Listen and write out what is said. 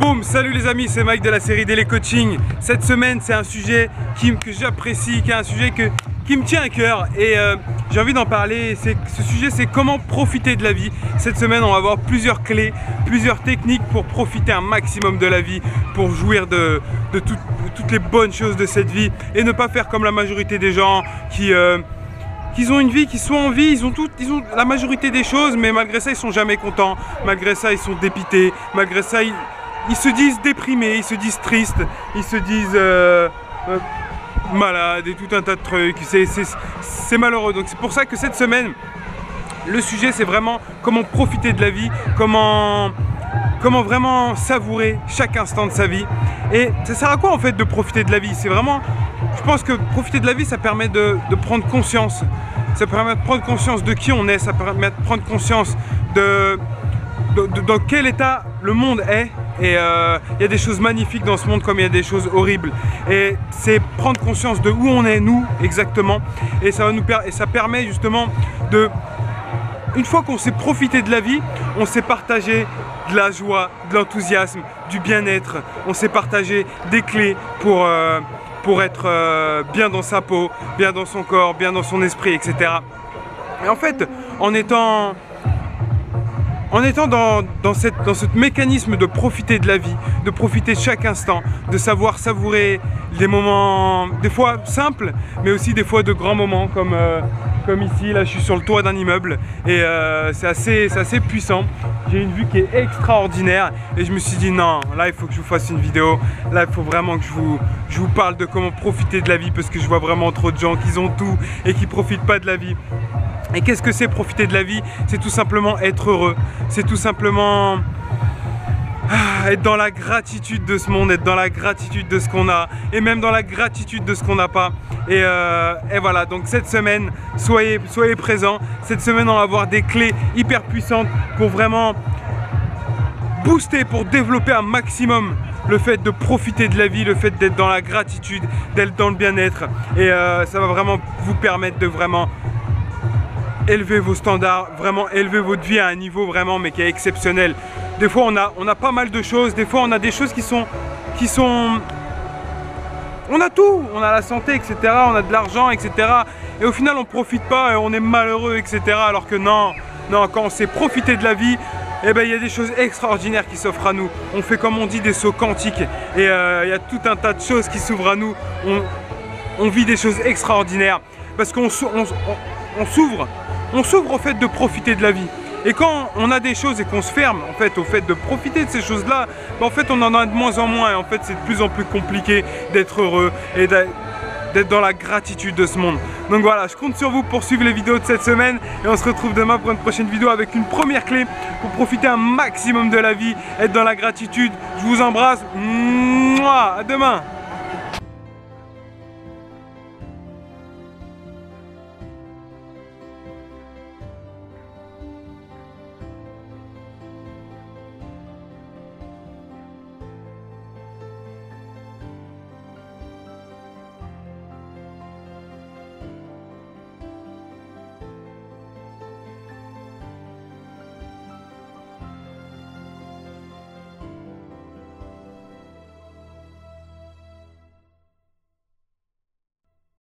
Boum, salut les amis, c'est Mike de la série Daily Coaching. Cette semaine, c'est un sujet que j'apprécie, qui est un sujet qui me tient à cœur et j'ai envie d'en parler. Ce sujet, c'est comment profiter de la vie. Cette semaine, on va voir plusieurs clés, plusieurs techniques pour profiter un maximum de la vie, pour jouir de toutes les bonnes choses de cette vie et ne pas faire comme la majorité des gens qui ont une vie, qui sont en vie, ils ont la majorité des choses, mais malgré ça, ils sont jamais contents, malgré ça, ils sont dépités, malgré ça, ils se disent déprimés, ils se disent tristes, ils se disent malades et tout un tas de trucs. C'est malheureux. Donc c'est pour ça que cette semaine, le sujet c'est vraiment comment profiter de la vie, comment vraiment savourer chaque instant de sa vie. Et ça sert à quoi en fait de profiter de la vie? C'est vraiment, je pense que profiter de la vie, ça permet de prendre conscience. Ça permet de prendre conscience de qui on est, ça permet de prendre conscience dans quel état le monde est. Et il y a des choses magnifiques dans ce monde comme il y a des choses horribles. Et c'est prendre conscience de où on est, nous, exactement. Et ça permet justement de... Une fois qu'on sait profiter de la vie, on sait partager de la joie, de l'enthousiasme, du bien-être. On sait partager des clés pour être bien dans sa peau, bien dans son corps, bien dans son esprit, etc. Et en fait, en étant dans ce mécanisme de profiter de la vie, de profiter de chaque instant, de savoir savourer des moments, des fois simples, mais aussi des fois de grands moments, comme ici, là je suis sur le toit d'un immeuble, et c'est assez puissant. J'ai une vue qui est extraordinaire, et je me suis dit non, là il faut que je vous fasse une vidéo, là il faut vraiment que je vous parle de comment profiter de la vie, parce que je vois vraiment trop de gens qui ont tout, et qui profitent pas de la vie. Et qu'est-ce que c'est profiter de la vie? C'est tout simplement être heureux, c'est tout simplement être dans la gratitude de ce monde, être dans la gratitude de ce qu'on a, et même dans la gratitude de ce qu'on n'a pas. Et voilà, donc cette semaine, soyez présents. Cette semaine, on va avoir des clés hyper puissantes pour vraiment booster, pour développer un maximum le fait de profiter de la vie, le fait d'être dans la gratitude, d'être dans le bien-être. Et ça va vraiment vous permettre de vraiment élever vos standards, vraiment élever votre vie à un niveau vraiment mais qui est exceptionnel. Des fois on a pas mal de choses, des fois on a des choses qui sont on a tout, on a la santé, etc., on a de l'argent, etc., et au final on profite pas et on est malheureux, etc., alors que non, quand on sait profiter de la vie, eh ben, il y a des choses extraordinaires qui s'offrent à nous. On fait, comme on dit, des sauts quantiques, et il y a tout un tas de choses qui s'ouvrent à nous. On vit des choses extraordinaires parce qu'on s'ouvre au fait de profiter de la vie. Et quand on a des choses et qu'on se ferme en fait au fait de profiter de ces choses-là, ben en fait on en a de moins en moins, et en fait c'est de plus en plus compliqué d'être heureux et d'être dans la gratitude de ce monde. Donc voilà, je compte sur vous pour suivre les vidéos de cette semaine, et on se retrouve demain pour une prochaine vidéo avec une première clé pour profiter un maximum de la vie, être dans la gratitude. Je vous embrasse, à demain.